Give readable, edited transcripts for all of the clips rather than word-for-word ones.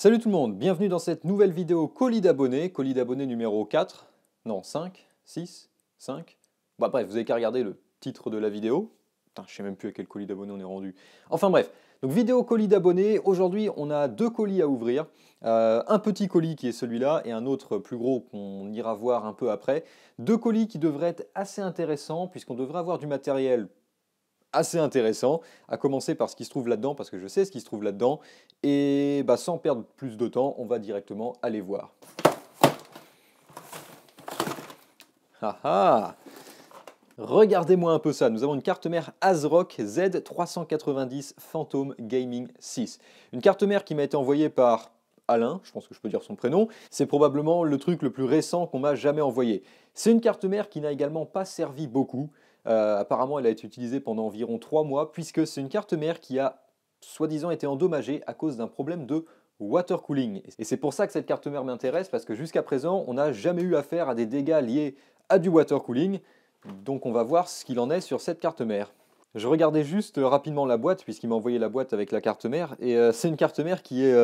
Salut tout le monde, bienvenue dans cette nouvelle vidéo colis d'abonnés numéro 4, non 5, 6, 5. Bah bref, vous avez qu'à regarder le titre de la vidéo. Putain, je sais même plus à quel colis d'abonnés on est rendu. Enfin bref, donc vidéo colis d'abonnés, aujourd'hui on a deux colis à ouvrir. Un petit colis qui est celui-là et un autre plus gros qu'on ira voir un peu après. Deux colis qui devraient être assez intéressants puisqu'on devrait avoir du matériel assez intéressant, à commencer par ce qui se trouve là-dedans, parce que je sais ce qui se trouve là-dedans, et bah, sans perdre plus de temps, on va directement aller voir. Ah ah! Regardez-moi un peu ça, nous avons une carte mère ASRock Z390 Phantom Gaming 6. Une carte mère qui m'a été envoyée par Alain, je pense que je peux dire son prénom, c'est probablement le truc le plus récent qu'on m'a jamais envoyé. C'est une carte mère qui n'a également pas servi beaucoup. Apparemment, elle a été utilisée pendant environ 3 mois, puisque c'est une carte mère qui a soi-disant été endommagée à cause d'un problème de water cooling. Et c'est pour ça que cette carte mère m'intéresse, parce que jusqu'à présent, on n'a jamais eu affaire à des dégâts liés à du water cooling. Donc on va voir ce qu'il en est sur cette carte mère. Je regardais juste rapidement la boîte, puisqu'il m'a envoyé la boîte avec la carte mère, et c'est une carte mère qui est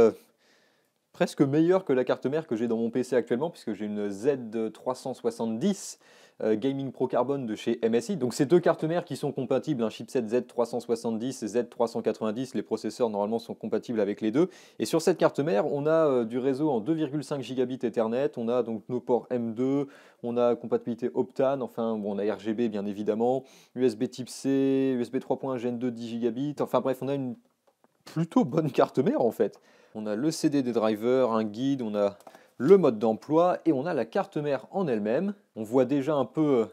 presque meilleure que la carte mère que j'ai dans mon PC actuellement, puisque j'ai une Z370 Gaming Pro Carbon de chez MSI. Donc c'est deux cartes mères qui sont compatibles, un chipset Z370 et Z390, les processeurs normalement sont compatibles avec les deux. Et sur cette carte mère, on a du réseau en 2,5 gigabits Ethernet, on a donc nos ports M2, on a compatibilité Optane, enfin bon, on a RGB bien évidemment, USB Type C, USB 3.1 Gen 2 10 gigabits, enfin bref, on a une plutôt bonne carte mère en fait. On a le CD des drivers, un guide, on a le mode d'emploi et on a la carte mère en elle-même. On voit déjà un peu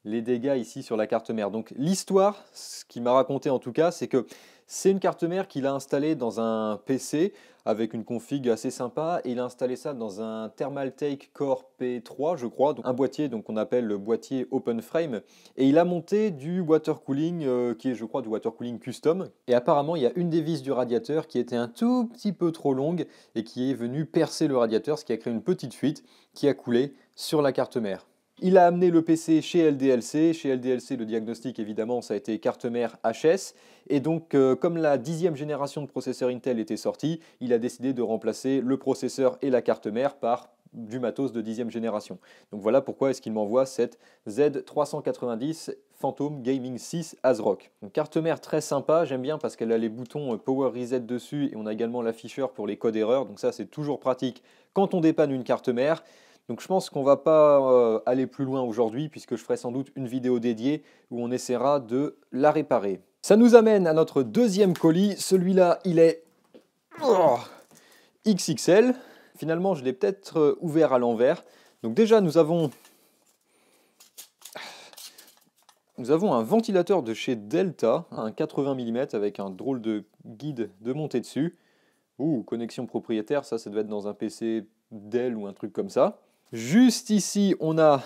les dégâts ici sur la carte mère. Donc l'histoire, ce qu'il m'a raconté en tout cas, c'est que c'est une carte mère qu'il a installée dans un PC avec une config assez sympa et il a installé ça dans un Thermaltake Core P3 je crois, donc un boîtier donc on appelle le boîtier Open Frame et il a monté du water cooling qui est je crois du water cooling custom et apparemment il y a une des vis du radiateur qui était un tout petit peu trop longue et qui est venue percer le radiateur, ce qui a créé une petite fuite qui a coulé sur la carte mère. Il a amené le PC chez LDLC. Chez LDLC, le diagnostic, évidemment, ça a été carte mère HS. Et donc, comme la 10e génération de processeurs Intel était sortie, il a décidé de remplacer le processeur et la carte mère par du matos de 10e génération. Donc voilà pourquoi est-ce qu'il m'envoie cette Z390 Phantom Gaming 6 ASRock. Une carte mère très sympa, j'aime bien parce qu'elle a les boutons Power Reset dessus et on a également l'afficheur pour les codes erreurs. Donc ça, c'est toujours pratique quand on dépanne une carte mère. Donc je pense qu'on ne va pas aller plus loin aujourd'hui puisque je ferai sans doute une vidéo dédiée où on essaiera de la réparer. Ça nous amène à notre deuxième colis. Celui-là, il est XXL. Finalement, je l'ai peut-être ouvert à l'envers. Donc déjà, nous avons un ventilateur de chez Delta, un 80 mm avec un drôle de guide de montée dessus. Ouh, connexion propriétaire, ça devait être dans un PC Dell ou un truc comme ça. Juste ici, on a...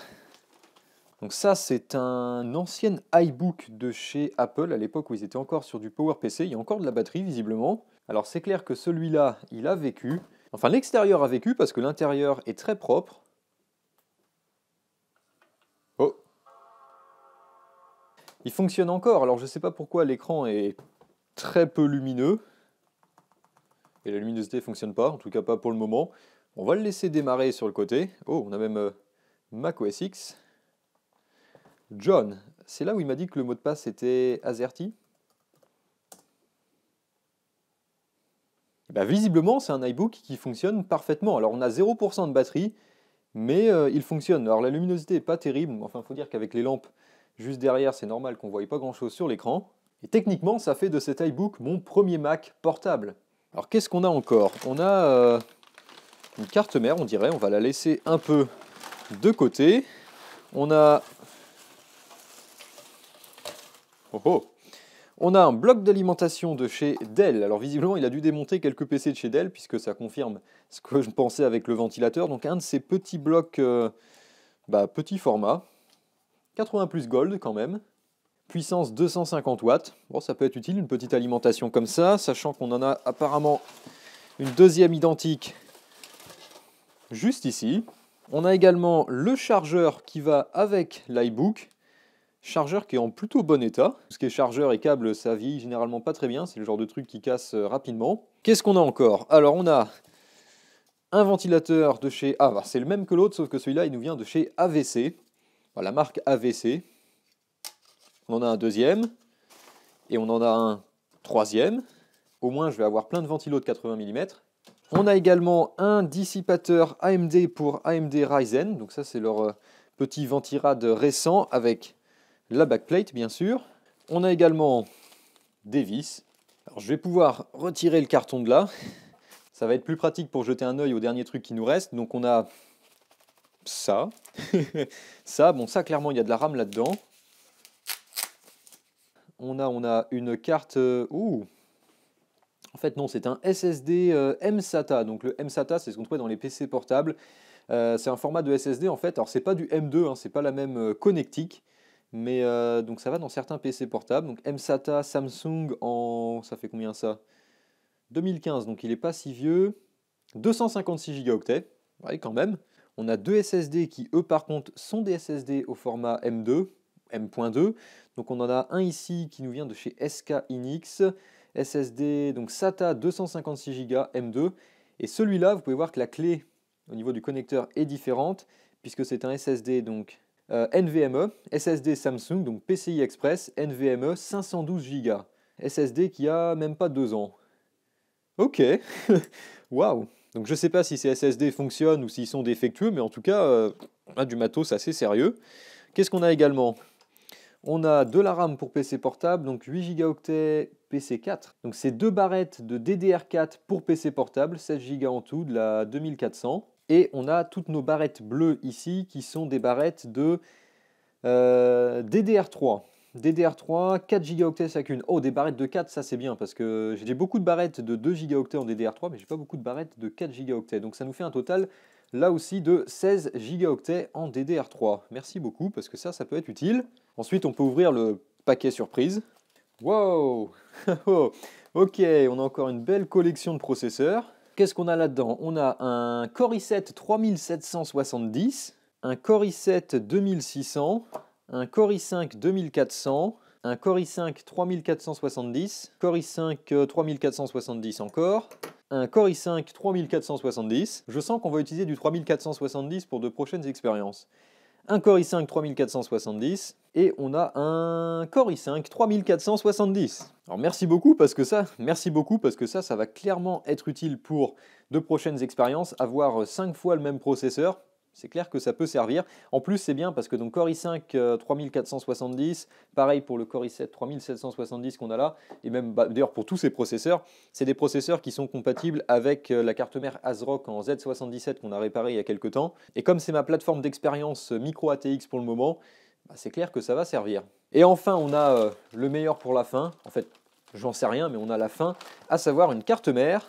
Donc ça, c'est un ancien iBook de chez Apple, à l'époque où ils étaient encore sur du PowerPC. Il y a encore de la batterie, visiblement. Alors c'est clair que celui-là, il a vécu. Enfin, l'extérieur a vécu parce que l'intérieur est très propre. Oh! Il fonctionne encore. Alors je ne sais pas pourquoi l'écran est très peu lumineux. Et la luminosité ne fonctionne pas, en tout cas pas pour le moment. On va le laisser démarrer sur le côté. Oh, on a même Mac OS X. John, c'est là où il m'a dit que le mot de passe était AZERTY. Ben, visiblement, c'est un iBook qui fonctionne parfaitement. Alors on a 0% de batterie, mais il fonctionne. Alors la luminosité n'est pas terrible, enfin il faut dire qu'avec les lampes juste derrière, c'est normal qu'on ne voie pas grand-chose sur l'écran. Et techniquement, ça fait de cet iBook mon premier Mac portable. Alors qu'est-ce qu'on a encore? On a une carte mère, on dirait, on va la laisser un peu de côté. On a... Oh oh! On a un bloc d'alimentation de chez Dell. Alors visiblement, il a dû démonter quelques PC de chez Dell, puisque ça confirme ce que je pensais avec le ventilateur. Donc un de ces petits blocs, petit format. 80 plus gold quand même. Puissance 250 watts. Bon, ça peut être utile, une petite alimentation comme ça, sachant qu'on en a apparemment une deuxième identique juste ici. On a également le chargeur qui va avec l'iBook. Chargeur qui est en plutôt bon état. Tout ce qui est chargeur et câble, ça vieillit généralement pas très bien. C'est le genre de truc qui casse rapidement. Qu'est-ce qu'on a encore? Alors on a Un ventilateur de chez... Ah, bah, c'est le même que l'autre, sauf que celui-là, il nous vient de chez AVC. Enfin, la marque AVC. On en a un deuxième. Et on en a un troisième. Au moins, je vais avoir plein de ventilos de 80 mm. On a également un dissipateur AMD pour AMD Ryzen. Donc ça, c'est leur petit ventirad récent avec la backplate, bien sûr. On a également des vis. Alors, je vais pouvoir retirer le carton de là. Ça va être plus pratique pour jeter un œil au dernier truc qui nous reste. Donc on a ça. Ça, bon ça clairement il y a de la RAM là-dedans. On a une carte... En fait non, c'est un SSD mSATA. Donc le mSATA, c'est ce qu'on trouve dans les PC portables. C'est un format de SSD en fait. Alors c'est pas du M2, hein, c'est pas la même connectique. Mais donc ça va dans certains PC portables. Donc mSATA Samsung en... Ça fait combien ça? 2015, donc il n'est pas si vieux. 256 Go, ouais, quand même. On a deux SSD qui, eux, par contre, sont des SSD au format M2, M.2. Donc on en a un ici qui nous vient de chez SK Hynix. SSD, donc SATA 256 Go M2. Et celui-là, vous pouvez voir que la clé au niveau du connecteur est différente, puisque c'est un SSD donc NVMe, SSD Samsung, donc PCI Express, NVMe 512 Go. SSD qui a même pas 2 ans. Ok, waouh. Donc je ne sais pas si ces SSD fonctionnent ou s'ils sont défectueux, mais en tout cas, on a du matos assez sérieux. Qu'est-ce qu'on a également? On a de la RAM pour PC portable, donc 8 Go PC4. Donc c'est deux barrettes de DDR4 pour PC portable, 16 Go en tout, de la 2400. Et on a toutes nos barrettes bleues ici, qui sont des barrettes de DDR3. DDR3, 4 Go chacune. Oh, des barrettes de 4, ça c'est bien, parce que j'ai beaucoup de barrettes de 2 Go en DDR3, mais j'ai pas beaucoup de barrettes de 4 Go. Donc ça nous fait un total, là aussi, de 16 Go en DDR3. Merci beaucoup, parce que ça peut être utile. Ensuite, on peut ouvrir le paquet surprise. Wow. Ok, on a encore une belle collection de processeurs. Qu'est-ce qu'on a là-dedans? On a un Core i7 3770, un Core i7 2600, un Core i5 2400, un Core i5 3470, Core i5 3470 encore, un Core i5 3470. Je sens qu'on va utiliser du 3470 pour de prochaines expériences. Un Core i5 3470 et on a un Core i5 3470. Alors merci beaucoup parce que ça va clairement être utile pour de prochaines expériences. Avoir 5 fois le même processeur, c'est clair que ça peut servir. En plus, c'est bien parce que donc Core i5 3470, pareil pour le Core i7 3770 qu'on a là, et même d'ailleurs pour tous ces processeurs, c'est des processeurs qui sont compatibles avec la carte mère ASRock en Z77 qu'on a réparé il y a quelques temps. Et comme c'est ma plateforme d'expérience micro ATX pour le moment, c'est clair que ça va servir. Et enfin, on a le meilleur pour la fin. En fait, j'en sais rien, mais on a la fin, à savoir une carte mère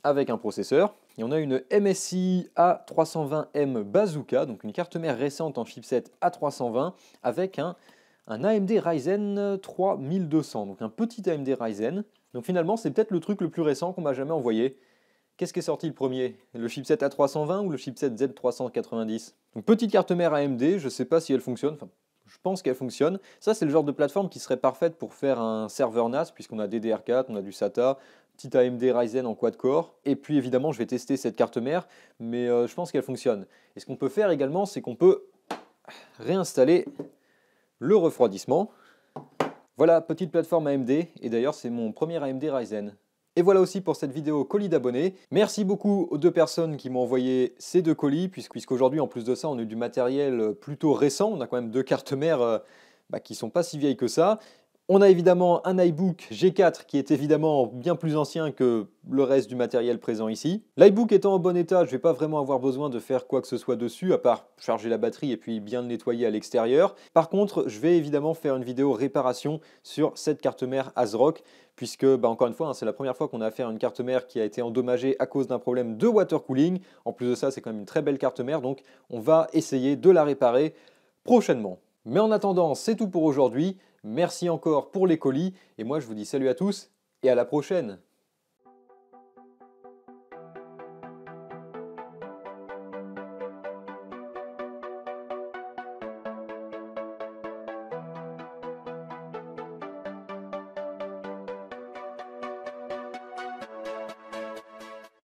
avec un processeur. Et on a une MSI A320M Bazooka, donc une carte mère récente en chipset A320 avec un AMD Ryzen 3200, donc un petit AMD Ryzen. Donc finalement, c'est peut-être le truc le plus récent qu'on m'a jamais envoyé. Qu'est-ce qui est sorti le premier? Le chipset A320 ou le chipset Z390? Donc petite carte mère AMD, je ne sais pas si elle fonctionne, enfin je pense qu'elle fonctionne. Ça c'est le genre de plateforme qui serait parfaite pour faire un serveur NAS, puisqu'on a DDR4, on a du SATA, petit AMD Ryzen en quad-core. Et puis évidemment je vais tester cette carte mère, mais je pense qu'elle fonctionne. Et ce qu'on peut faire également, c'est qu'on peut réinstaller le refroidissement. Voilà, petite plateforme AMD, et d'ailleurs c'est mon premier AMD Ryzen. Et voilà aussi pour cette vidéo colis d'abonnés. Merci beaucoup aux deux personnes qui m'ont envoyé ces deux colis, puisqu'aujourd'hui, en plus de ça, on a du matériel plutôt récent. On a quand même deux cartes mères qui ne sont pas si vieilles que ça. On a évidemment un iBook G4 qui est évidemment bien plus ancien que le reste du matériel présent ici. L'iBook étant en bon état, je ne vais pas vraiment avoir besoin de faire quoi que ce soit dessus, à part charger la batterie et puis bien le nettoyer à l'extérieur. Par contre, je vais évidemment faire une vidéo réparation sur cette carte mère ASRock, puisque, encore une fois, c'est la première fois qu'on a affaire à une carte mère qui a été endommagée à cause d'un problème de water cooling. En plus de ça, c'est quand même une très belle carte mère, donc on va essayer de la réparer prochainement. Mais en attendant, c'est tout pour aujourd'hui. Merci encore pour les colis, et moi je vous dis salut à tous, et à la prochaine!